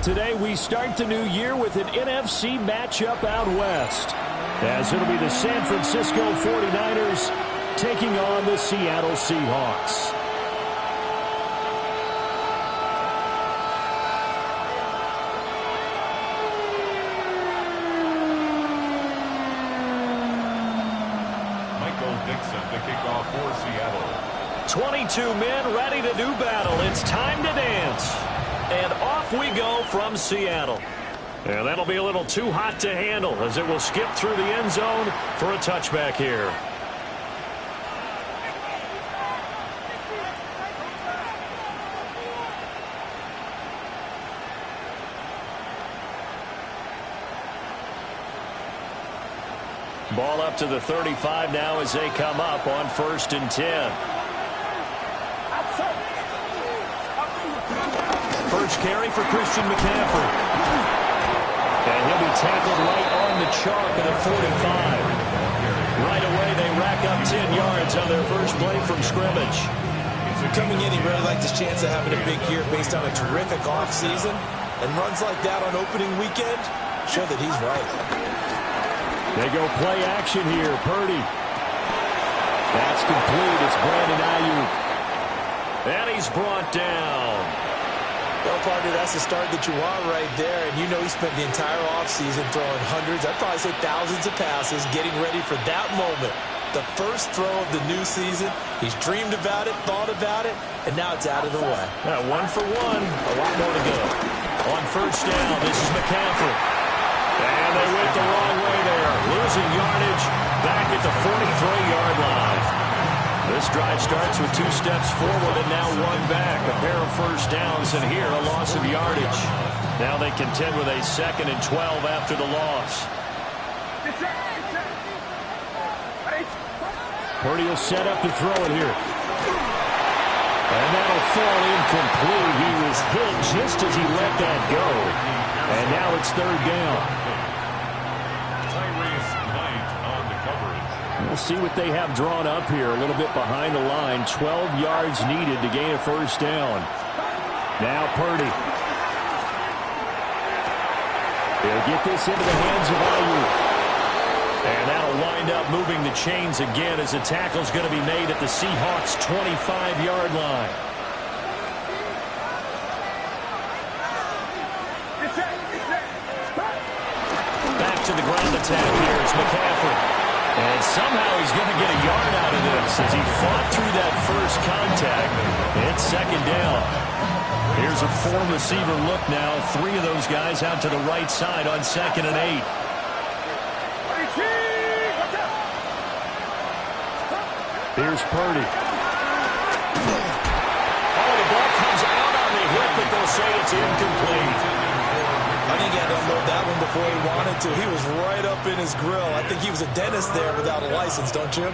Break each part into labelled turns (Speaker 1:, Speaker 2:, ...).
Speaker 1: Today we start the new year with an NFC matchup out west, as it'll be the San Francisco 49ers taking on the Seattle Seahawks.
Speaker 2: The kickoff for Seattle.
Speaker 1: 22 men ready to do battle. It's time to dance. And off we go from Seattle. And that'll be a little too hot to handle as it will skip through the end zone for a touchback here. Ball up to the 35 now as they come up on 1st and 10. First carry for Christian McCaffrey. And he'll be tackled right on the chalk of the 45. Right away they rack up 10 yards on their first play from scrimmage.
Speaker 3: Coming in, he really liked his chance of having a big year based on a terrific offseason. And runs like that on opening weekend show that he's right.
Speaker 1: They go play action here. Purdy. That's complete. It's Brandon Ayuk. And he's brought down.
Speaker 3: Well, partner, that's the start that you want right there. And you know he spent the entire offseason throwing hundreds, I'd probably say thousands of passes, getting ready for that moment. The first throw of the new season. He's dreamed about it, thought about it, and now it's out of the way.
Speaker 1: Yeah, 1 for 1. A lot more to go. On first down, this is McCaffrey. And they went the wrong way there. Losing yardage back at the 43-yard line. This drive starts with 2 steps forward and now 1 back. A pair of first downs and here a loss of yardage. Now they contend with a 2nd and 12 after the loss. Purdy will set up to throw it here. And that'll fall incomplete. He was hit just as he let that go. And now it's 3rd down. We'll see what they have drawn up here. A little bit behind the line. 12 yards needed to gain a first down. Now Purdy. They'll get this into the hands of Ayuk. And that'll wind up moving the chains again as the tackle's going to be made at the Seahawks' 25-yard line. Back to the ground attack here is McCaffrey. And somehow he's going to get a yard out of this as he fought through that first contact. It's 2nd down. Here's a 4-receiver look now. 3 of those guys out to the right side on 2nd and 8. Here's Purdy. Oh, the ball comes out on the hip, but they'll say it's incomplete.
Speaker 3: I think he had to unload that one before he wanted to. He was right up in his grill. I think he was a dentist there without a license, don't you?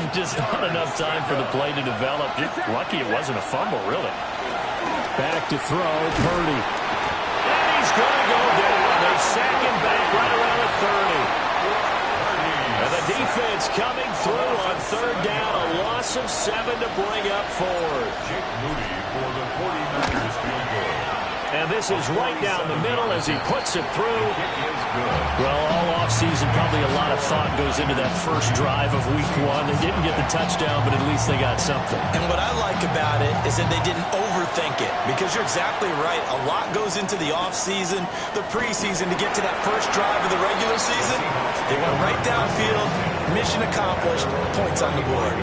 Speaker 1: Just not enough time for the play to develop. Just lucky it wasn't a fumble, really. Back to throw, Purdy. And he's going to go down. They sack him back right around the 30. And the defense coming through on 3rd down. A loss of 7 to bring up 4.
Speaker 2: Jake Moody for the 49ers field goal.
Speaker 1: And this is right down the middle as he puts it through. Well, all offseason, probably a lot of thought goes into that first drive of week 1. They didn't get the touchdown, but at least they got something.
Speaker 3: And what I like about it is that they didn't overthink it, because you're exactly right. A lot goes into the offseason, the preseason, to get to that first drive of the regular season. They went right downfield, mission accomplished, points on the board.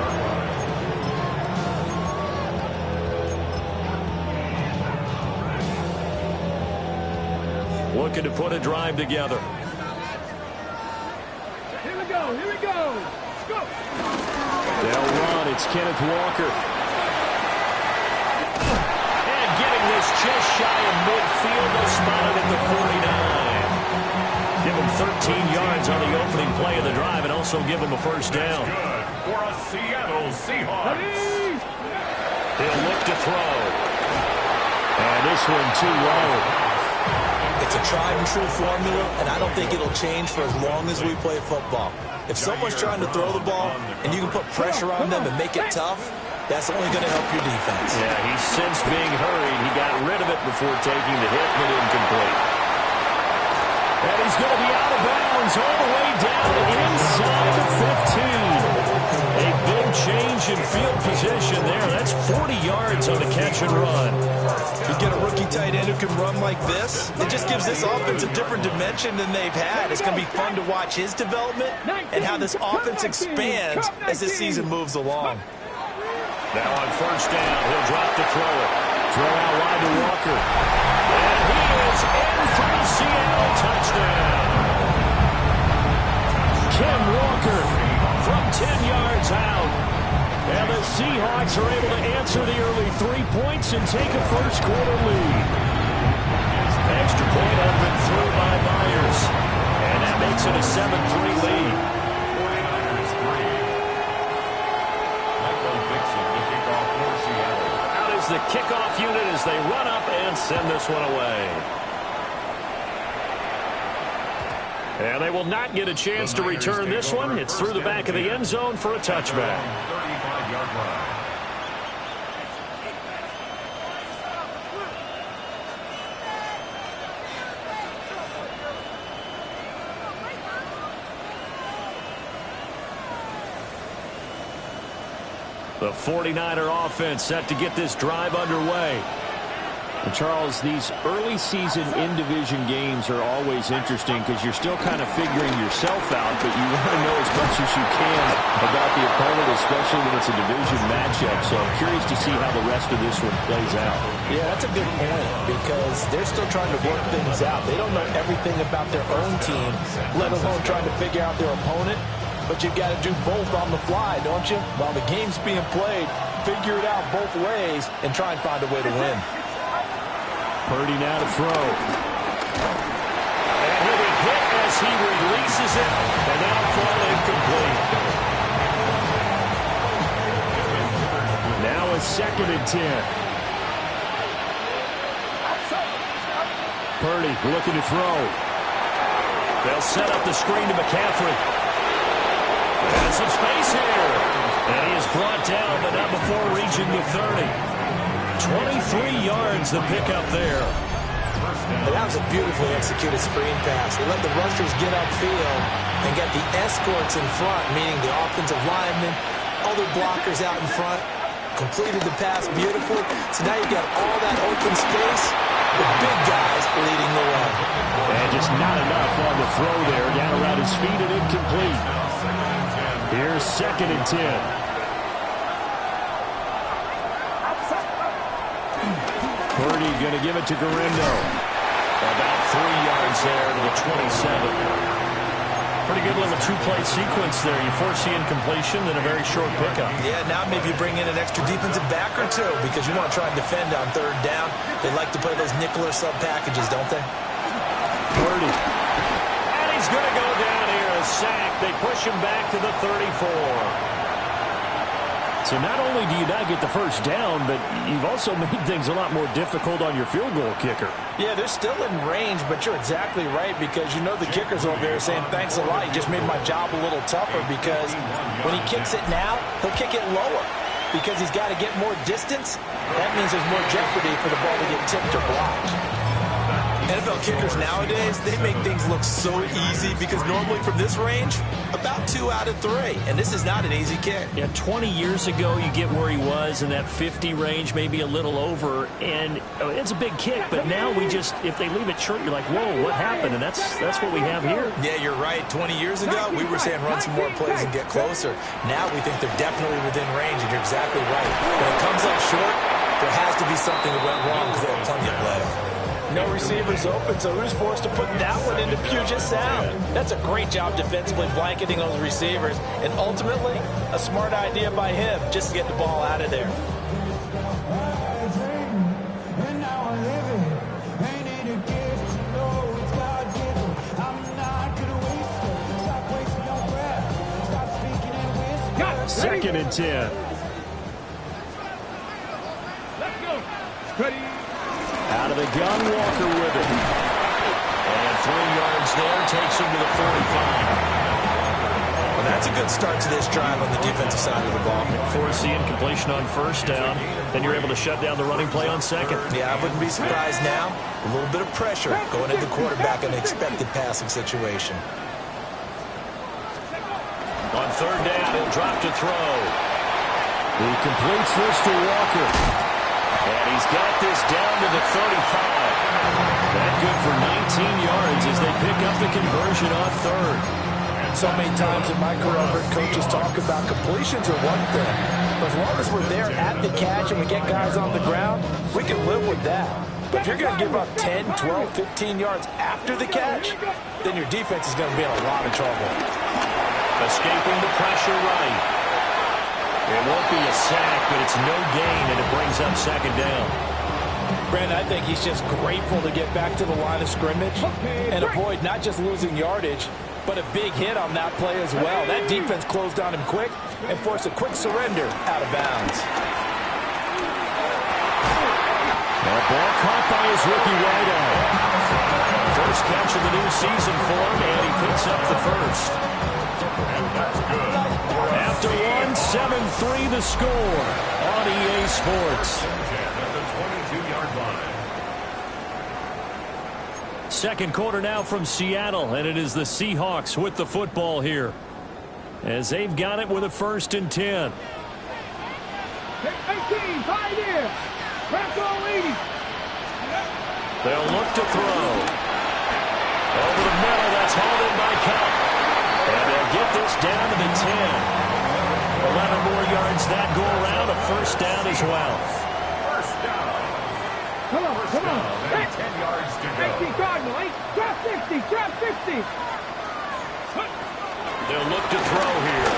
Speaker 1: Looking to put a drive together.
Speaker 4: Here we go, here we go. Let's go.
Speaker 1: They'll run. It's Kenneth Walker. And getting this just shy of midfield. They'll spot it at the 49. Give him 13 yards on the opening play of the drive and also give him a first down.
Speaker 2: Good for a Seattle Seahawks.
Speaker 1: He'll look to throw. And this one too low.
Speaker 3: It's a tried-and-true formula, and I don't think it'll change for as long as we play football. If someone's trying to throw the ball and you can put pressure on them and make it tough, That's only going to help your defense.
Speaker 1: Yeah, he sensed being hurried. He got rid of it before taking the hit, but incomplete. And he's going to be out of bounds all the way down inside the 15. A big change in field position there. That's 40 yards on the catch and run.
Speaker 3: You get a rookie tight end who can run like this, it just gives this offense a different dimension than they've had. It's going to be fun to watch his development and how this offense expands as this season moves along.
Speaker 1: Now on first down, he'll drop to throw it. Throw out wide to Walker. And he is in for the Seattle touchdown. Ken Walker from 10 yards out. And the Seahawks are able to answer the early 3 points and take a first quarter lead. Extra point up and through by Myers. And that makes it a 7-3 lead.
Speaker 2: 49ers 3. Michael Dixon, the kickoff for Seattle.
Speaker 1: Out is the kickoff unit as they run up and send this one away. And they will not get a chance to return this one. It's through the back of the end zone for a touchback.
Speaker 2: 35-yard line.
Speaker 1: The 49er offense set to get this drive underway. And Charles, these early season in-division games are always interesting because you're still kind of figuring yourself out, but you want to know as much as you can about the opponent, especially when it's a division matchup. So I'm curious to see how the rest of this one plays out.
Speaker 3: Yeah, that's a good point because they're still trying to work things out. They don't know everything about their own team, let alone trying to figure out their opponent. But you've got to do both on the fly, don't you? While the game's being played, figure it out both ways and try and find a way to win.
Speaker 1: Purdy now to throw. And he'll be hit as he releases it. And now fall incomplete. Now a 2nd and 10. Purdy looking to throw. They'll set up the screen to McCaffrey. And some space here. And he is brought down, but not before reaching the 30. 23 yards the pickup there.
Speaker 3: And that was a beautifully executed screen pass. They let the rushers get upfield and get the escorts in front, meaning the offensive linemen, other blockers out in front, completed the pass beautifully. So now you've got all that open space, the big guys leading the way.
Speaker 1: And just not enough on the throw there. Down around his feet and incomplete. Here's 2nd and 10. Purdy going to give it to Garindo. About 3 yards there to the 27. Pretty good little two-play sequence there. You force the incompletion, then a very short pickup.
Speaker 3: Yeah, now maybe you bring in an extra defensive back or two because you want to try and defend on 3rd down. They like to play those nickel or sub packages, don't they?
Speaker 1: Purdy. And he's going to go down here, a sack. They push him back to the 34. So not only do you not get the first down, but you've also made things a lot more difficult on your field goal kicker.
Speaker 3: Yeah, they're still in range, but you're exactly right because you know the kicker's over there saying, thanks a lot. You just made my job a little tougher because when he kicks it now, he'll kick it lower because he's got to get more distance. That means there's more jeopardy for the ball to get tipped or blocked. NFL kickers nowadays, they make things look so easy because normally from this range, about 2 out of 3. And this is not an easy kick.
Speaker 1: Yeah, 20 years ago, you get where he was in that 50 range, maybe a little over. And it's a big kick, but now we just, if they leave it short, you're like, whoa, what happened? And that's what we have here.
Speaker 3: Yeah, you're right. 20 years ago, we were saying run some more plays and get closer. Now we think they're definitely within range, and you're exactly right. When it comes up short, there has to be something that went wrong because they have plenty of play. No receivers open, so who's forced to put that one into Puget Sound? That's a great job defensively blanketing those receivers, and ultimately, a smart idea by him just to get the ball out of there.
Speaker 1: Second and 10.
Speaker 4: Let's go. Ready.
Speaker 1: Out of the gun, Walker with it. And 3 yards there takes him to the 45.
Speaker 3: That's a good start to this drive on the defensive side of the ball.
Speaker 1: Force the incompletion on first down, then you're able to shut down the running play on second.
Speaker 3: Yeah, I wouldn't be surprised now. A little bit of pressure going into the quarterback in an expected passing situation.
Speaker 1: On third down, he'll drop to throw. He completes this to Walker. And he's got this down to the 35. That good for 19 yards as they pick up the conversion on third.
Speaker 5: So many times in my career, I've heard coaches talk about completions are one thing. But as long as we're there at the catch and we get guys on the ground, we can live with that. But if you're going to give up 10, 12, 15 yards after the catch, then your defense is going to be in a lot of trouble.
Speaker 1: Escaping the pressure right. It won't be a sack, but it's no gain, and it brings up second down.
Speaker 5: Brandon, I think he's just grateful to get back to the line of scrimmage and avoid not just losing yardage, but a big hit on that play as well. That defense closed on him quick and forced a quick surrender out of bounds.
Speaker 1: That ball caught by his rookie wideout. First catch of the new season for him, and he picks up the first. After one, 7-3 the score on EA Sports. Second quarter now from Seattle, and it is the Seahawks with the football here as they've got it with a 1st and 10.
Speaker 4: 18, pioneer. Press all 80.
Speaker 1: They'll look to throw. Over the middle, that's hauled in by Cup. And they'll get this down to the 10. 11 more yards that go around, a first down as well.
Speaker 2: First down.
Speaker 4: Come on, come on.
Speaker 2: 10 yards to go.
Speaker 4: 60, Cardinal. Drop 60, drop 60.
Speaker 1: They'll look to throw here.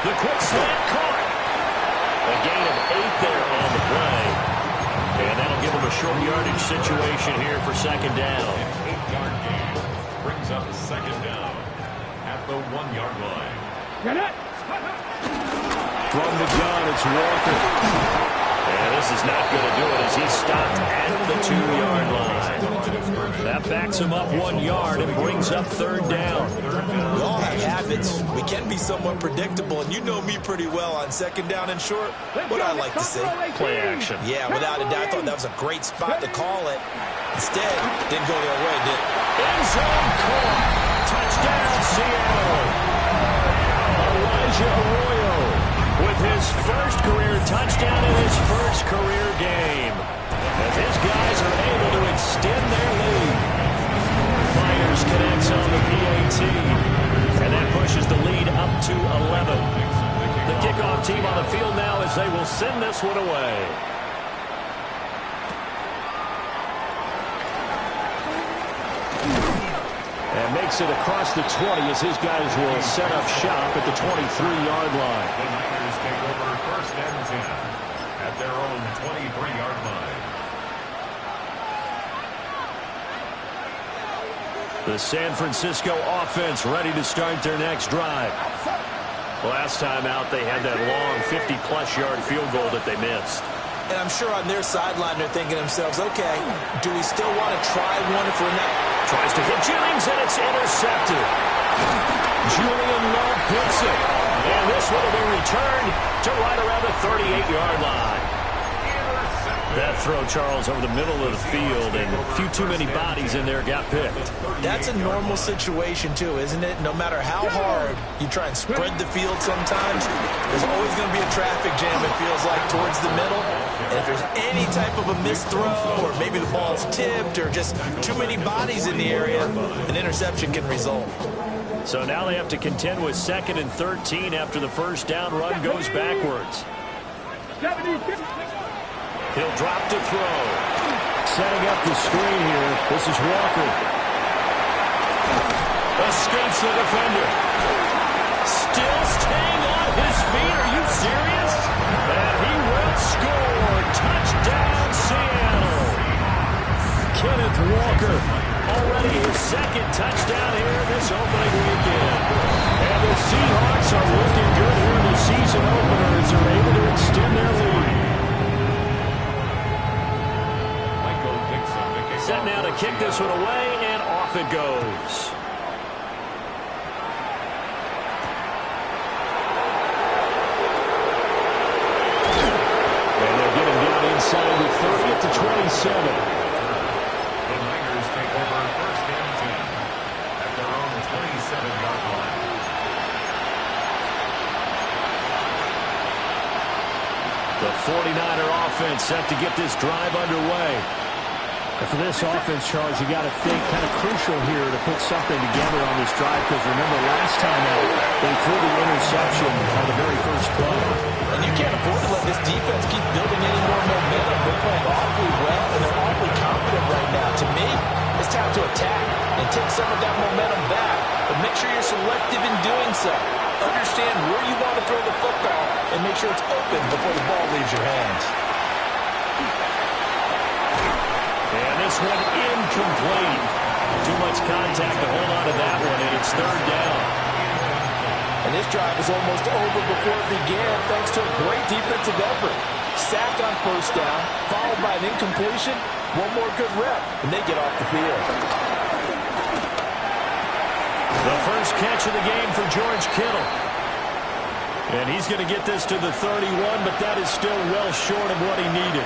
Speaker 1: The quick slant caught. A gain of 8 there on the play. And that'll give them a short yardage situation here for second down.
Speaker 2: 8-yard gain brings up second down at the 1-yard line.
Speaker 4: Get it.
Speaker 1: From the gun, it's Walker. And this is not going to do it as he's stopped at the 2-yard line. That backs him up 1 yard and brings up third down.
Speaker 3: We all have habits. We can be somewhat predictable, and you know me pretty well on second down and short. What I like to say.
Speaker 1: Play action.
Speaker 3: Yeah, without a doubt. I thought that was a great spot to call it. Instead, didn't go their way, did it?
Speaker 1: End zone caught. Touchdown, Seattle. Elijah Arroyo with his first career touchdown in his first career game. As his guys are able to extend their lead. Myers connects on the PAT. And that pushes the lead up to 11. The kickoff team on the field now as they will send this one away. And makes it across the 20 as his guys will set up shop at the 23-yard line.
Speaker 2: The Niners take over 1st and 10 at their own 23-yard line.
Speaker 1: The San Francisco offense ready to start their next drive. Last time out, they had that long 50-plus yard field goal that they missed.
Speaker 3: And I'm sure on their sideline they're thinking to themselves, okay, do we still want to try one if we're not?
Speaker 1: Tries to hit Jennings, and it's intercepted. Julian Love hits it. And this one will be returned to right around the 38-yard line. That throw, Charles, over the middle of the field, and a few too many bodies in there got picked.
Speaker 3: That's a normal situation, too, isn't it? No matter how hard you try and spread the field sometimes, there's always going to be a traffic jam, it feels like, towards the middle. And if there's any type of a missed throw, or maybe the ball's tipped, or just too many bodies in the area, an interception can result.
Speaker 1: So now they have to contend with 2nd and 13 after the first down run goes backwards.
Speaker 4: 70,
Speaker 1: He'll drop to throw. Setting up the screen here. This is Walker. Escapes the defender. Still staying on his feet. Are you serious? And he will score. Touchdown, Seattle. Kenneth Walker. Already his 2nd touchdown here this opening weekend. And the Seahawks are looking good here in the season opener as they're able to extend their lead. Set now to kick this one away, and off it goes. 49er offense set to get this drive underway.
Speaker 6: And for this offense, Charles, you got to think kind of crucial here to put something together on this drive, because remember last time out, they threw the interception on the very first play.
Speaker 5: And you can't afford to let this defense keep building any more momentum. They're playing awfully well, and they're awfully confident right now. To me, it's time to attack and take some of that momentum back, but make sure you're selective in doing so. Understand where you want to throw the football and make sure it's open before the ball leaves your hands.
Speaker 1: And this one incomplete. Too much contact to hold on to that one, and it's third down.
Speaker 5: And this drive was almost over before it began thanks to a great defensive effort. Sack on first down, followed by an incompletion. One more good rep, and they get off the field.
Speaker 1: The first catch of the game for George Kittle. And he's going to get this to the 31, but that is still well short of what he needed.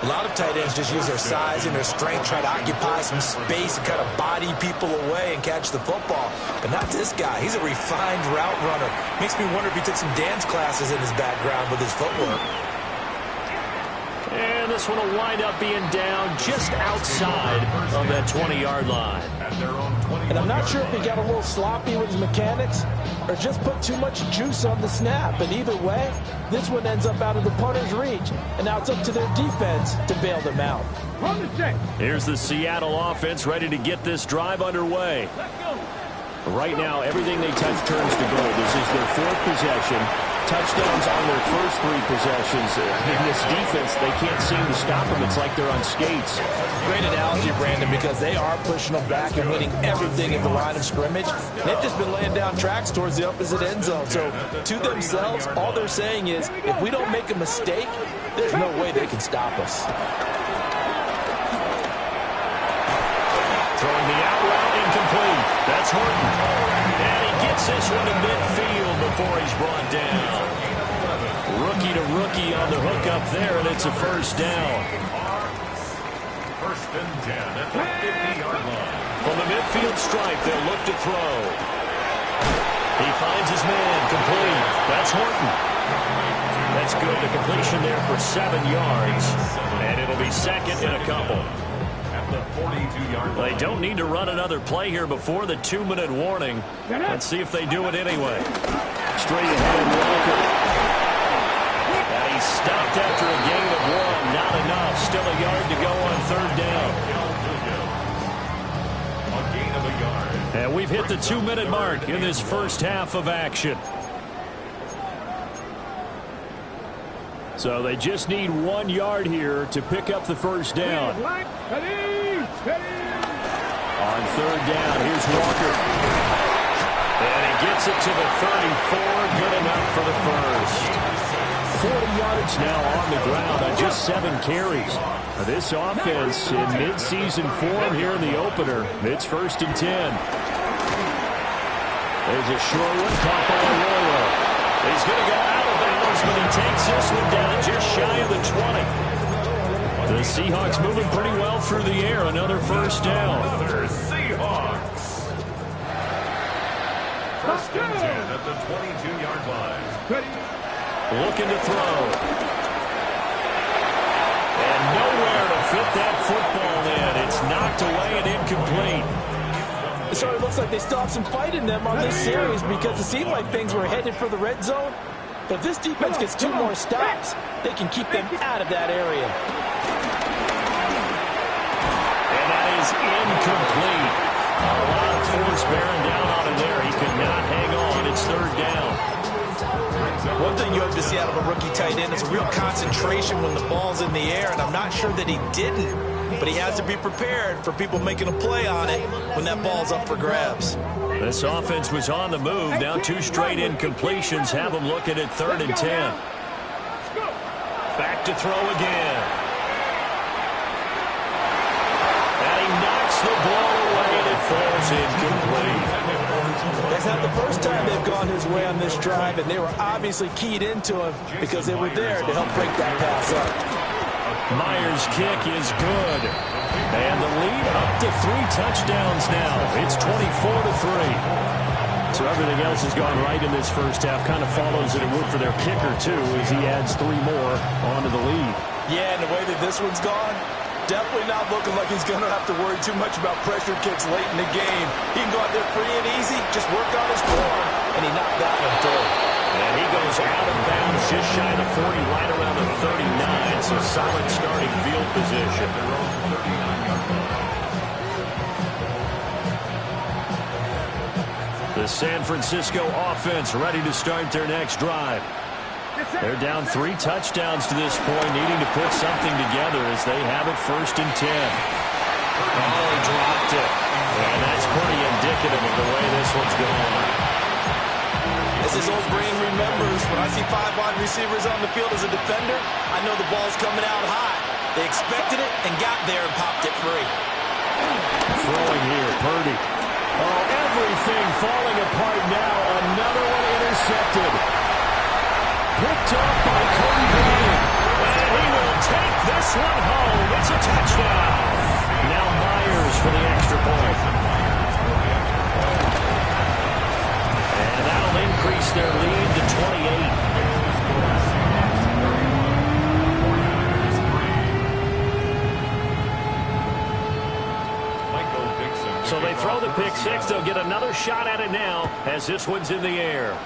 Speaker 3: A lot of tight ends just use their size and their strength, try to occupy some space and kind of body people away and catch the football. But not this guy. He's a refined route runner. Makes me wonder if he took some dance classes in his background with his footwork.
Speaker 1: And this one will wind up being down just outside of that 20-yard line.
Speaker 5: And I'm not sure if he got a little sloppy with his mechanics or just put too much juice on the snap. But either way, this one ends up out of the punter's reach. And now it's up to their defense to bail them out.
Speaker 4: On the check.
Speaker 1: Here's the Seattle offense ready to get this drive underway. Right now, everything they touch turns to gold. This is their fourth possession. Touchdowns on their first three possessions. In this defense, they can't seem to stop them. It's like they're on skates.
Speaker 5: Great analogy, Brandon, because they are pushing them back and winning everything at the line of scrimmage. They've just been laying down tracks towards the opposite end zone. So to themselves, all they're saying is, if we don't make a mistake, there's no way they can stop us.
Speaker 1: Throwing the out route incomplete. That's Horton. And he gets this one to midfield before he's brought down. Rookie to rookie on the hook up there, and it's a first down.
Speaker 2: First and 10 at the 50-yard line.
Speaker 1: From the midfield stripe, they'll look to throw. He finds his man, complete. That's Horton. That's good. The completion there for 7 yards. And it'll be second and a couple.
Speaker 2: The 42-yard line.
Speaker 1: They don't need to run another play here before the 2-minute warning. Let's see if they do it anyway. Straight ahead, Walker. And he's stopped after a gain of 1. Not enough. Still a yard to go on third down.
Speaker 2: A gain of a yard.
Speaker 1: And we've hit the 2-minute mark in this first half of action. So they just need 1 yard here to pick up the first down. On third down, here's Walker. And he gets it to the 34. Good enough for the first. 40 yards now on the ground on just 7 carries. This offense in midseason form here in the opener. It's first and 10. There's a short one caught by Arroyo. He's going to go out of bounds, but he takes this one down just shy of the 20. The Seahawks moving pretty well through the air. Another first down.
Speaker 2: Another Seahawks. First and 10 at the 22-yard line.
Speaker 1: Looking to throw. And nowhere to fit that football in. It's knocked away and incomplete.
Speaker 5: It sort of looks like they still have some fight in them on this series because it seemed like things were headed for the red zone. But if this defense gets 2 more stops, they can keep them out of that area.
Speaker 1: And that is incomplete. A lot of force bearing down on him there. He could not hang on. It's third down.
Speaker 3: One thing you hope to see out of a rookie tight end is a real concentration when the ball's in the air, and I'm not sure that he didn't. But he has to be prepared for people making a play on it when that ball's up for grabs.
Speaker 1: This offense was on the move. Now 2 straight incompletions have them looking at third and 10. Back to throw again. And he knocks the ball away and it falls incomplete.
Speaker 5: That's not the first time they've gone his way on this drive, and they were obviously keyed into him because they were there to help break that pass up.
Speaker 1: Myers' kick is good. And the lead up to 3 touchdowns now. It's 24-3.
Speaker 6: So everything else has gone right in this first half. Kind of follows that it would for their kicker, too, as he adds 3 more onto the lead.
Speaker 3: Yeah, and the way that this one's gone, definitely not looking like he's going to have to worry too much about pressure kicks late in the game. He can go out there free and easy, just work on his form, and he knocked that one through.
Speaker 1: And he goes out of bounds just shy of the 40, right around the 39. So solid starting field position. The San Francisco offense ready to start their next drive. They're down 3 touchdowns to this point, needing to put something together as they have it 1st and 10. Oh, he dropped it. And that's pretty indicative of the way this one's going.
Speaker 3: As his old brain remembers, when I see 5 wide receivers on the field as a defender, I know the ball's coming out high. They expected it and got there and popped it free.
Speaker 6: Throwing here, Purdy. Oh, everything falling apart now. Another one intercepted. Picked up by Cody Bryant.
Speaker 1: And he will take this one home. It's a touchdown. Now Myers for the extra point. And that'll increase their lead to 28. So they throw the pick 6. They'll get another shot at it now as this one's in the air.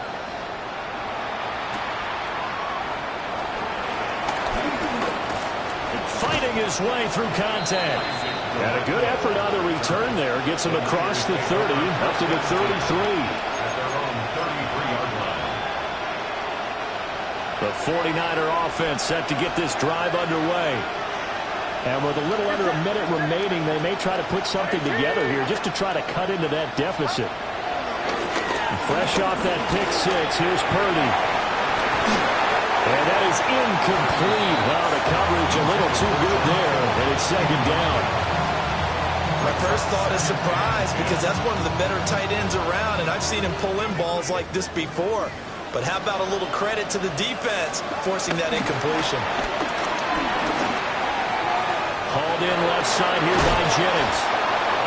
Speaker 1: Fighting his way through contact.
Speaker 6: And a good effort on the return there. Gets him across the 30, up to the 33. The 49er offense set to get this drive underway. And with a little under a minute remaining, they may try to put something together here just to try to cut into that deficit. And fresh off that pick 6, here's Purdy. And that is incomplete. Wow, the coverage a little too good there, and it's 2nd down.
Speaker 3: My first thought is surprise because that's one of the better tight ends around, and I've seen him pull in balls like this before. But how about a little credit to the defense forcing that incompletion?
Speaker 1: Hauled in left side here by Jennings.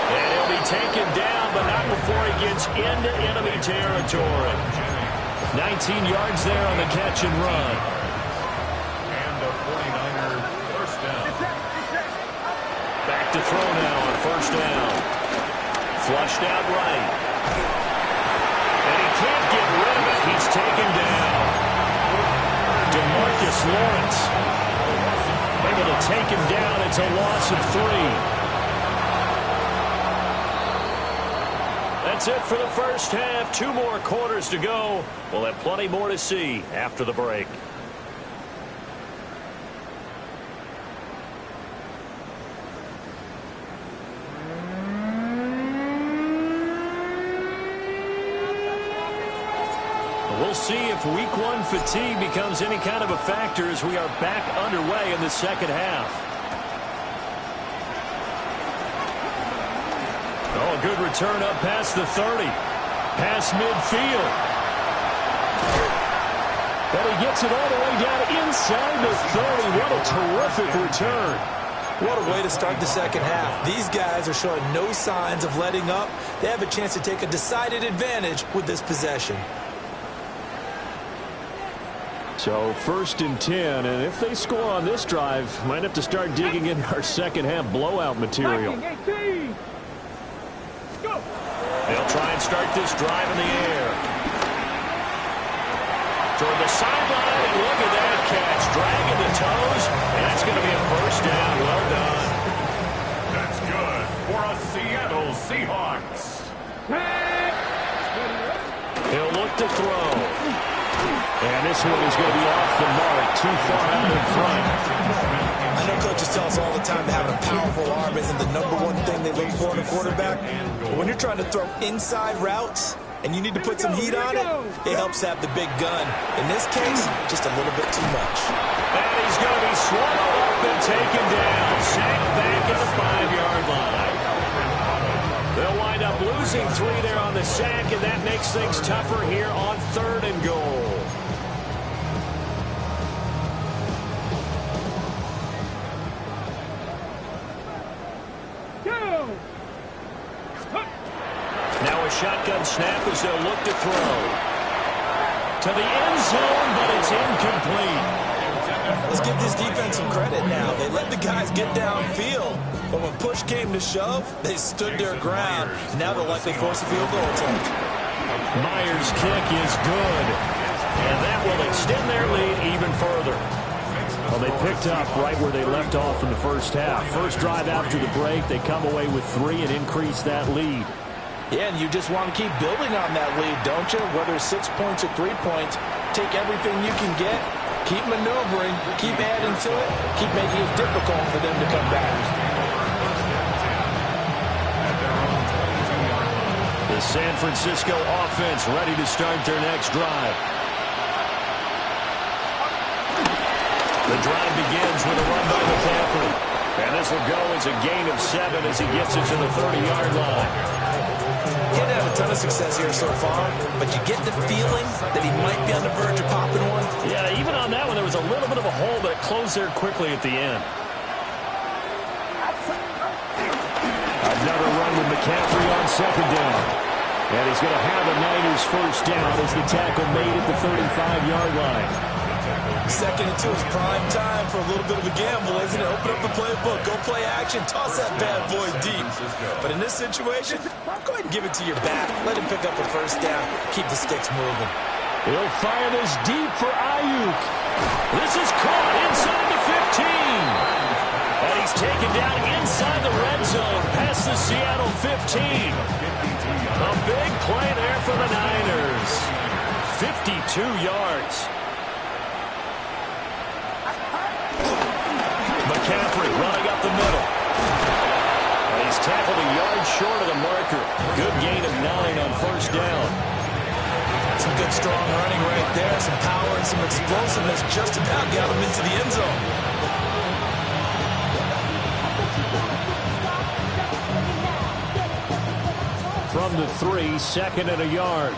Speaker 1: And he'll be taken down, but not before he gets into enemy territory. 19 yards there on the catch and run.
Speaker 2: And the 49er first down.
Speaker 1: Back to throw now on 1st down. Flushed out right. And he can't get rid of it. He's taken down. DeMarcus Lawrence able to take him down. It's a loss of 3. That's it for the first half. 2 more quarters to go. We'll have plenty more to see after the break. We'll see if week 1 fatigue becomes any kind of a factor as we are back underway in the second half. Oh, a good return up past the 30. Past midfield. But he gets it all the way down inside the 30. What a terrific return.
Speaker 3: What a way to start the second half. These guys are showing no signs of letting up. They have a chance to take a decided advantage with this possession.
Speaker 6: So 1st and 10, and if they score on this drive, might have to start digging in our second half blowout material.
Speaker 1: They'll try and start this drive in the air. Toward the sideline, and look at that catch. Dragging the toes, and that's going to be a 1st down. Well done.
Speaker 2: That's good for a Seattle Seahawks.
Speaker 1: He'll look to throw.
Speaker 6: And this one is going to be off the mark, too far out in front.
Speaker 3: I know coaches tell us all the time that having a powerful arm isn't the #1 thing they look for in a quarterback. But when you're trying to throw inside routes and you need to put some heat on it, it helps have the big gun. In this case, just a little bit too much.
Speaker 1: And he's going to be swallowed up and taken down. Sacked back at the 5-yard line. They'll wind up losing 3 there on the sack, and that makes things tougher here on 3rd and goal. Now a shotgun snap as they'll look to throw. To the end zone, but it's incomplete.
Speaker 3: Let's give this defense some credit now. They let the guys get downfield, but when push came to shove, they stood their ground. Now they'll likely force a field goal attempt.
Speaker 1: Myers' kick is good, and that will extend their lead even further.
Speaker 6: Well, they picked up right where they left off in the first half. First drive after the break, they come away with 3 and increase that lead.
Speaker 5: Yeah, and you just want to keep building on that lead, don't you? Whether it's 6 points or 3 points, take everything you can get, keep maneuvering, keep adding to it, keep making it difficult for them to come back.
Speaker 1: The San Francisco offense ready to start their next drive. The drive begins with a run by McCaffrey. And this will go as a gain of 7 as he gets it to the 30-yard line.
Speaker 3: He hadn't had a ton of success here so far, but you get the feeling that he might be on the verge of popping one.
Speaker 1: Yeah, even on that one, there was a little bit of a hole, but it closed there quickly at the end. Another run with McCaffrey on second down. And he's going to have the Niners first down as the tackle made at the 35-yard line.
Speaker 3: Second and 2 is prime time for a little bit of a gamble, isn't it? Open up the playbook, go play action, toss that bad boy deep. But in this situation, go ahead and give it to your back. Let him pick up a first down. Keep the sticks moving.
Speaker 1: He'll fire this deep for Ayuk. This is caught inside the 15. And he's taken down inside the red zone past the Seattle 15. A big play there for the Niners. 52 yards. McCaffrey running up the middle. And he's tackled a yard short of the marker. Good gain of 9 on first down.
Speaker 3: Some good strong running right there. Some power and some explosiveness just about got him into the end zone.
Speaker 6: From the 3, second and a yard.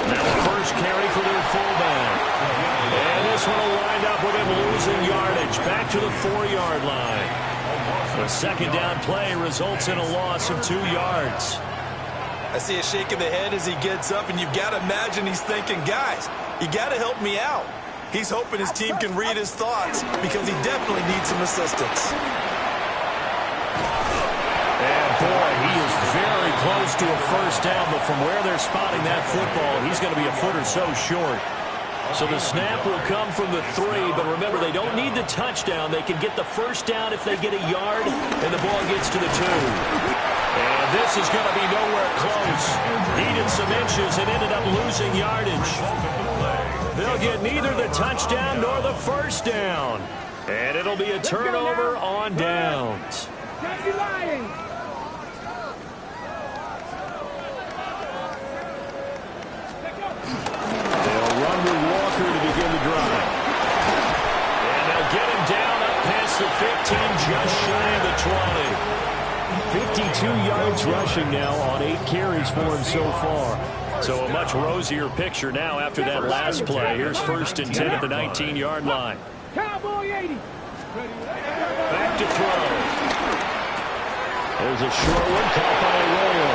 Speaker 1: Now the first carry for their fullback. And this one will wind up with him losing yardage back to the 4-yard line. The second down play results in a loss of 2 yards.
Speaker 3: I see a shake of the head as he gets up, and you've got to imagine he's thinking, guys, you got to help me out. He's hoping his team can read his thoughts because he definitely needs some assistance.
Speaker 1: And boy, he is very close to a first down, but from where they're spotting that football, he's going to be a foot or so short. So the snap will come from the 3, but remember, they don't need the touchdown. They can get the first down if they get a yard, and the ball gets to the 2. And this is going to be nowhere close. Needed some inches and ended up losing yardage. They'll get neither the touchdown nor the first down. And it'll be a turnover on downs.
Speaker 4: Can't be lying.
Speaker 6: They'll run with Walker to begin the drive.
Speaker 1: And they'll get him down up past the 15, just shy of the 20.
Speaker 6: 52 yards rushing now on 8 carries for him so far.
Speaker 1: So a much rosier picture now after that last play. Here's first and 10 at the 19-yard line.
Speaker 4: Cowboy 80.
Speaker 1: Back to throw.
Speaker 6: There's a short one caught by Arroyo.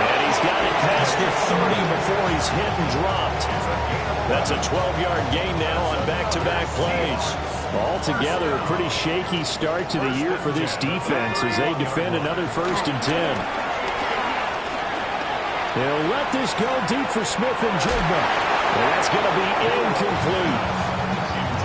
Speaker 1: And he's got it past the 30 before he's hit and dropped. That's a 12-yard gain now on back-to-back plays.
Speaker 6: Altogether, a pretty shaky start to the year for this defense as they defend another first and 10. They'll let this go deep for Smith and Jigba. And that's going to be incomplete.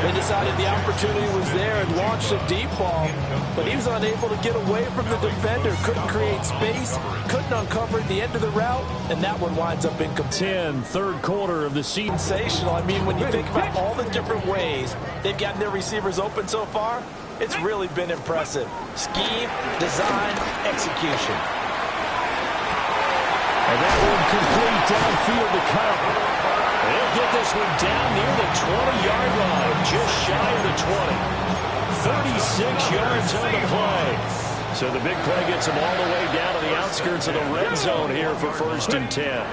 Speaker 5: They decided the opportunity was there and launched a deep ball, but he was unable to get away from the defender. Couldn't create space, couldn't uncover the end of the route, and that one winds up incomplete.
Speaker 6: 10, third quarter of the season.
Speaker 5: Sensational. I mean, when you think about all the different ways they've gotten their receivers open so far, it's really been impressive. Scheme, design, execution.
Speaker 6: And that one complete downfield to Cup.
Speaker 1: They'll get this one down near the 20-yard line, just shy of the 20. 36 yards on the play. So the big play gets them all the way down to the outskirts of the red zone here for first and 10. And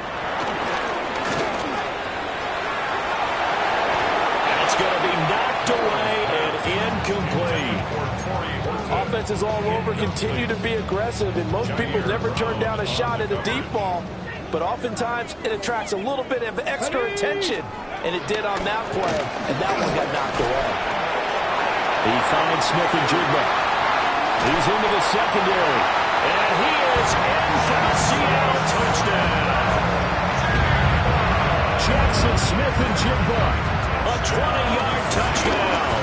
Speaker 1: it's going to be knocked away and incomplete.
Speaker 5: offense is all over, continue to be aggressive, and most people never turn down a shot at a deep ball. But oftentimes, it attracts a little bit of extra attention, and it did on that play, and that one got knocked away.
Speaker 6: He finds Smith and Jigba. He's into the secondary, and he is in for the Seattle touchdown. Jackson Smith and Jigba, a 20-yard touchdown.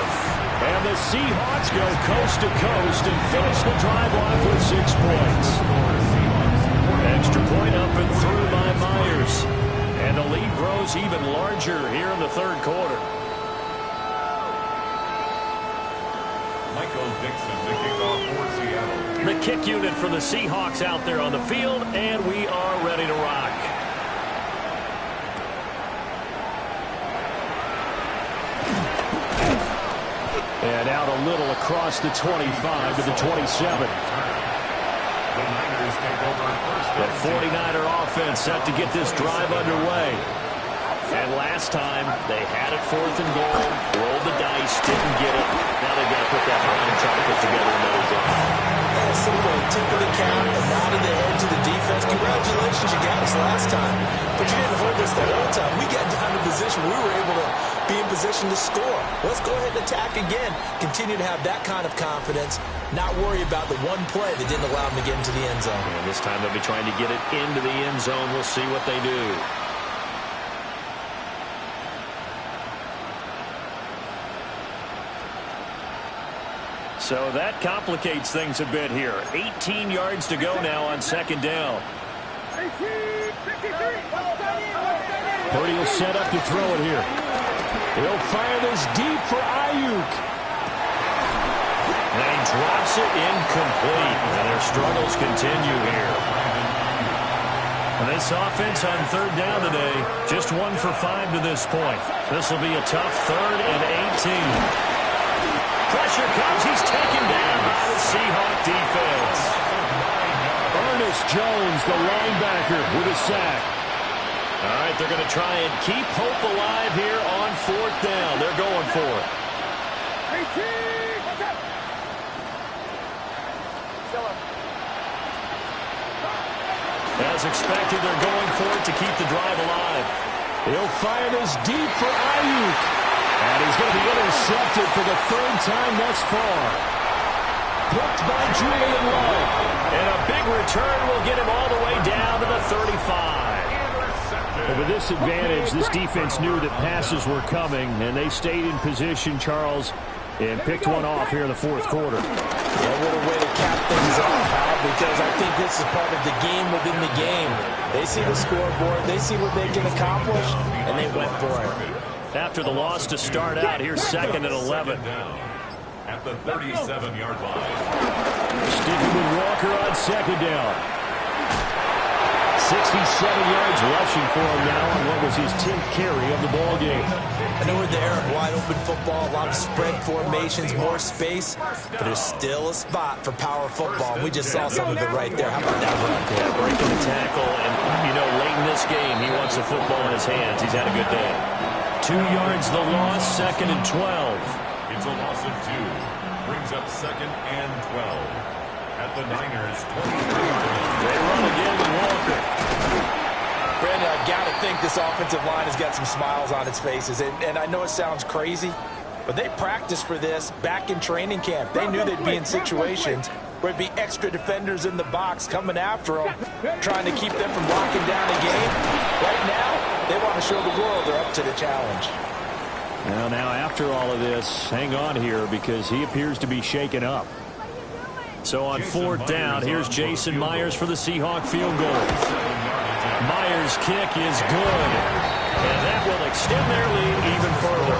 Speaker 6: And the Seahawks go coast to coast and finish the drive off with 6 points. Extra point up and through by Myers. And the lead grows even larger here in the third quarter.
Speaker 2: Michael Dixon, the kickoff for Seattle.
Speaker 6: The kick unit for the Seahawks out there on the field, and we are ready to rock. And out a little across the 25 to the 27.
Speaker 2: The Niners take over first.
Speaker 6: The 49er offense set to get this drive underway. And last time, they had it 4th and goal, rolled the dice, didn't get it. Now they've got to put that behind and try to put together another drive.
Speaker 3: And simple, tip of the cap, a nod of the head to the defense. Congratulations, you got us last time. But you didn't hold us the whole time. We got down to position. We were able to be in position to score. Let's go ahead and attack again. Continue to have that kind of confidence. Not worry about the one play that didn't allow them to get into the end zone.
Speaker 6: And this time they'll be trying to get it into the end zone. We'll see what they do. So that complicates things a bit here. 18 yards to go now on second down. Purdy will set up to throw it here. He'll fire this deep for Ayuk. And he drops it incomplete. And their struggles continue here. And this offense on third down today, just 1 for 5 to this point. This will be a tough 3rd and 18. Pressure comes. He's taken down by the Seahawk defense. Ernest Jones, the linebacker, with a sack. All right, they're going to try and keep hope alive here on 4th down. They're going for it. As expected, they're going for it to keep the drive alive. He'll fire this deep for Ayuk. And he's going to be intercepted for the 3rd time thus far. Picked by Julian Love. And a big return will get him all the way down to the 35. But with this advantage, this defense knew that passes were coming, and they stayed in position, Charles, and picked one off here in the 4th quarter.
Speaker 3: Yeah, what a way to cap things off, Hal, because I think this is part of the game within the game. They see the scoreboard, they see what they can accomplish, and they went for it.
Speaker 6: After the loss to start out, here's 2nd and 11.
Speaker 2: At the 37-yard line.
Speaker 6: Sticking with Walker on 2nd down. 67 yards rushing for him now on what was his 10th carry of the ball game.
Speaker 3: I know we're in the era of wide open football, a lot of spread formations, more space, but there's still a spot for power football. We just saw some of it right there. How about that run?
Speaker 6: Yeah, breaking the tackle, and, you know, late in this game, he wants the football in his hands. He's had a good day. 2 yards the loss, 2nd and 12.
Speaker 2: It's a loss of 2. Brings up 2nd and 12. At the Niners' 23-yard line.
Speaker 6: They run again with Walker.
Speaker 3: Brandon, I got to think this offensive line has got some smiles on its faces. And I know it sounds crazy, but they practiced for this back in training camp. They knew they'd be in situations where it'd be extra defenders in the box coming after them, trying to keep them from locking down a game. Right now, they want to show the world they're up to the challenge.
Speaker 6: Well, now after all of this, hang on here because he appears to be shaken up. So on 4th down, here's Jason Myers for the Seahawk field goal. Myers' kick is good, and that will extend their lead even further.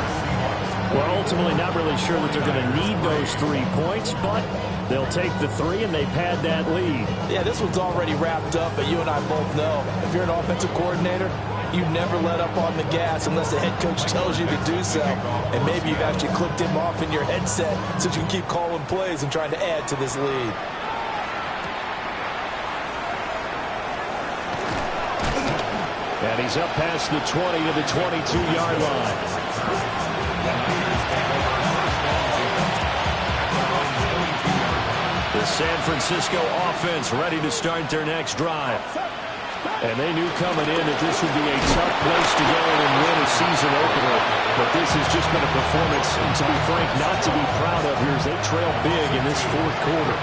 Speaker 6: We're ultimately not really sure that they're going to need those 3 points, but they'll take the 3 and they pad that lead.
Speaker 3: Yeah, this one's already wrapped up, but you and I both know if you're an offensive coordinator, you never let up on the gas unless the head coach tells you to do so. And maybe you've actually clicked him off in your headset so you can keep calling plays and trying to add to this lead.
Speaker 6: And he's up past the 20 to the 22-yard line. San Francisco offense ready to start their next drive. And they knew coming in that this would be a tough place to go and win a season opener. But this has just been a performance, to be frank, not to be proud of here as they trail big in this fourth quarter.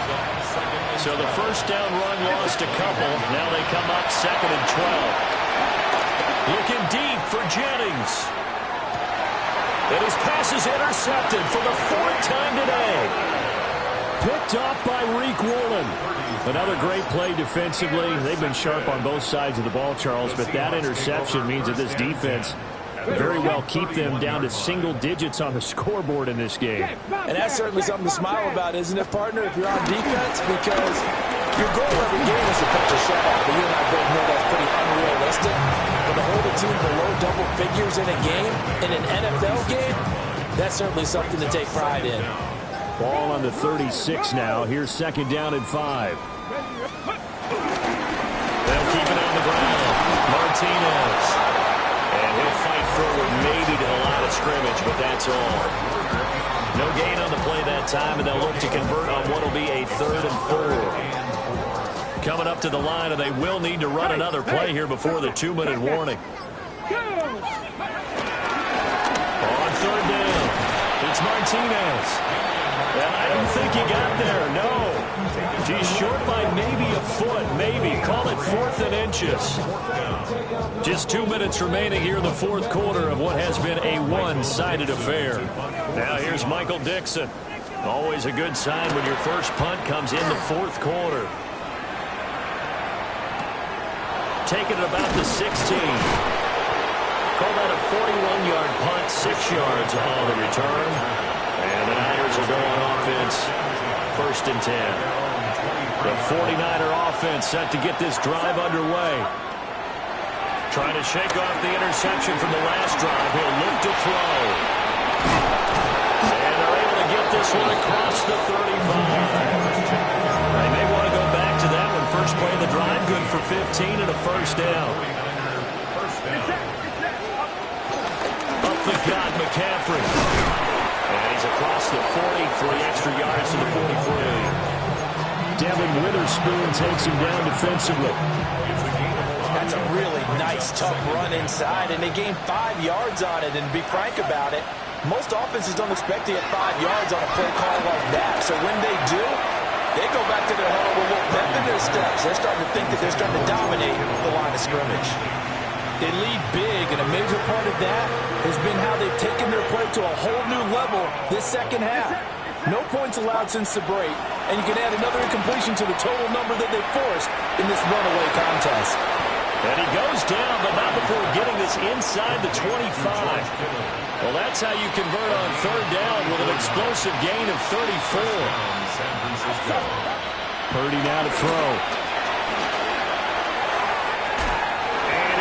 Speaker 6: So the first down run lost a couple. Now they come up 2nd and 12. Looking deep for Jennings. And his pass is intercepted for the 4th time today. Picked off by Reek Woolen. Another great play defensively. They've been sharp on both sides of the ball, Charles, but that interception means that this defense very well keep them down to single digits on the scoreboard in this game.
Speaker 5: And that's certainly something to smile about, isn't it, partner, if you're on defense? Because your goal every game is to pitch a shutout, but you and I both know that's pretty unrealistic. But to hold a team below double figures in a game, in an NFL game, that's certainly something to take pride in.
Speaker 6: Ball on the 36 now. Here's 2nd down and 5. They'll keep it on the ground. Martinez. And he'll fight forward maybe to the line of scrimmage, but that's all. No gain on the play that time, and they'll look to convert on what will be a 3rd and 4. Coming up to the line, and they will need to run another play here before the 2-minute warning. On 3rd down, it's Martinez. And I don't think he got there, no. He's short by maybe a foot, maybe. Call it 4th and inches. Just 2 minutes remaining here in the fourth quarter of what has been a one-sided affair. Now here's Michael Dixon. Always a good sign when your first punt comes in the fourth quarter. Taking it about the 16. Call that a 41-yard punt, 6 yards on the return. And the Niners are going offense, 1st and 10. The 49er offense set to get this drive underway. Trying to shake off the interception from the last drive. He'll look to throw. And they're able to get this one across the 35. They may want to go back to that one. First play of the drive, good for 15 and a 1st down. Up the gut, McCaffrey. And he's across the 40 for the extra yards to the 43. Devin Witherspoon takes him down defensively.
Speaker 5: That's a really nice, tough run inside, and they gained 5 yards on it. And to be frank about it, most offenses don't expect to get 5 yards on a play call like that. So when they do, they go back to their huddle with a little pep in their steps. They're starting to think that they're starting to dominate the line of scrimmage. They lead big, and a major part of that has been how they've taken their play to a whole new level this second half. No points allowed since the break, and you can add another incompletion to the total number that they forced in this runaway contest.
Speaker 6: And he goes down, but not before getting this inside the 25. Well, that's how you convert on 3rd down with an explosive gain of 34. Purdy now to throw.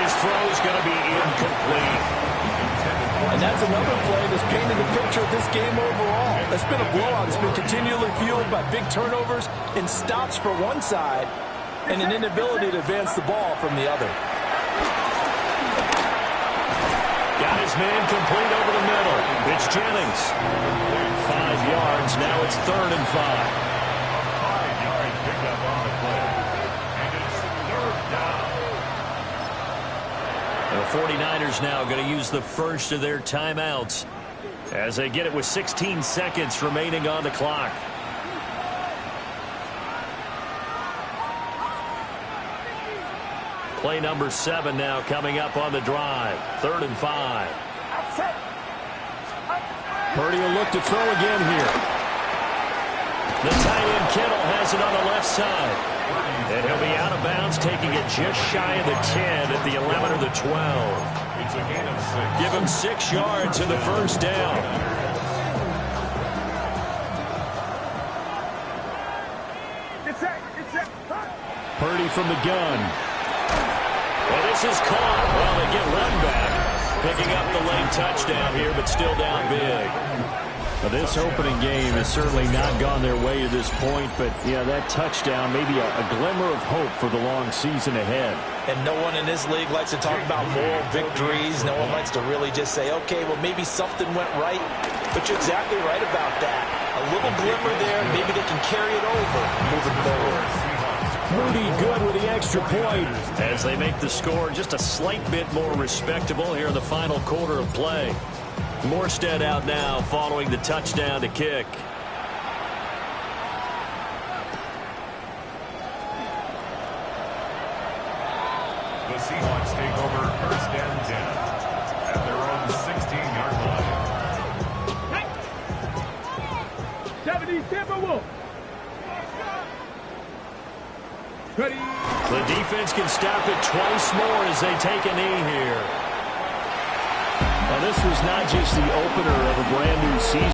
Speaker 6: Throw is going to be incomplete.
Speaker 5: And that's another play that's painted the picture of this game overall. It's been a blowout. It's been continually fueled by big turnovers and stops for one side and an inability to advance the ball from the other.
Speaker 6: Got his man complete over the middle. It's Jennings. 5 yards. Now it's 3rd and 5.
Speaker 2: 5-yard pickup on the play. And it's 3rd down.
Speaker 6: The 49ers now going to use the first of their timeouts as they get it with 16 seconds remaining on the clock. Play number 7 now coming up on the drive. 3rd and 5. Purdy will look to throw again here. The tight end Kittle has it on the left side. And he'll be out of bounds, taking it just shy of the 10 at the 11 or the 12.
Speaker 2: It's a gain of 6.
Speaker 6: Give him 6 yards in the first down. Purdy from the gun. And this is caught. Well, they get run back. Picking up the late touchdown here, but still down big. Now, this opening game has certainly not gone their way to this point, but, yeah, that touchdown may be a glimmer of hope for the long season ahead.
Speaker 3: And no one in this league likes to talk about moral victories. No one likes to really just say, okay, well, maybe something went right. But you're exactly right about that. A little glimmer there, maybe they can carry it over moving forward.
Speaker 6: Moody good with the extra point as they make the score just a slight bit more respectable here in the final quarter of play. Morstead out now following the touchdown to kick.
Speaker 2: The Seahawks take over first and 10 at their own 16-yard line.
Speaker 4: 70 Timberwolves. Ready.
Speaker 6: The defense can stop it twice more as they take a knee here. Now, this was not just the opener of a brand new season.